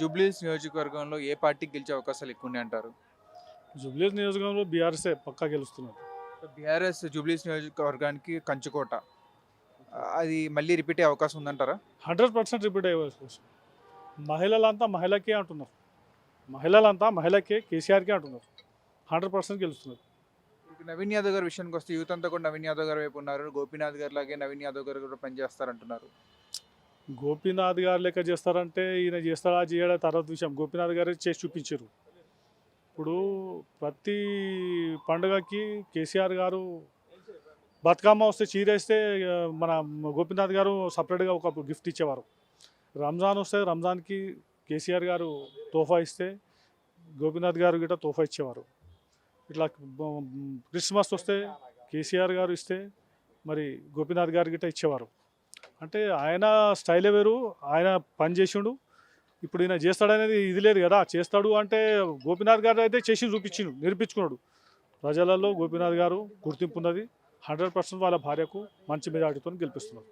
జూబ్లీహిల్స్ నియోజకవర్గంలో ఏ పార్టీకి గెలిచే అవకాశాలు ఎక్కువ ఉన్నాయంటారు? జూబ్లీహిల్స్ నియోజకవర్గంలో బీఆర్ఎస్ఏ పక్కా గెలుస్తున్నారు. బీఆర్ఎస్ జూబ్లీహిల్స్ నియోజకవర్గానికి కంచుకోట. అది మళ్ళీ రిపీట్ అయ్యే అవకాశం ఉందంటారా? 100% రిపీట్ అయ్యే అవకాశం. మహిళలంతా మహిళకే అంటున్నారు. మహిళలంతా మహిళకే, కేసీఆర్కే అంటున్నారు. 100% గెలుస్తున్నారు. ఇప్పుడు నవీన్ యాదవ్ గారి విషయానికి వస్తే యూత్ అంతా కూడా నవీన్ యాదవ్ గారి వైపు ఉన్నారు. గోపీనాథ్ గారి లాగే నవీన్ యాదవ్ గారు కూడా పనిచేస్తారంటున్నారు. గోపీనాథ్ గారు లెక్క చేస్తారంటే ఈయన చేస్తాడా చేయడా తర్వాత విషయం. గోపీనాథ్ గారు చేసి చూపించారు. ఇప్పుడు ప్రతి పండుగకి కేసీఆర్ గారు బతుకమ్మ వస్తే చీర వేస్తే మన గోపీనాథ్ గారు సపరేట్గా ఒక గిఫ్ట్ ఇచ్చేవారు. రంజాన్ వస్తే రంజాన్కి కేసీఆర్ గారు తోఫా ఇస్తే గోపీనాథ్ గారు గిట్ట తోఫా ఇచ్చేవారు. ఇట్లా క్రిస్మస్ వస్తే కేసీఆర్ గారు ఇస్తే మరి గోపీనాథ్ గారు గిట్ట ఇచ్చేవారు. అంటే ఆయన స్టైలే వేరు, ఆయన పని చేసిండు. ఇప్పుడు ఈయన చేస్తాడనేది ఇది లేదు కదా. చేస్తాడు అంటే గోపీనాథ్ గారు అయితే చేసి చూపించిండు, నిరూపించుకున్నాడు. ప్రజలలో గోపీనాథ్ గారు గుర్తింపు ఉన్నది. 100% వాళ్ళ భార్యకు మంచి మెజార్టీతో గెలిపిస్తున్నారు.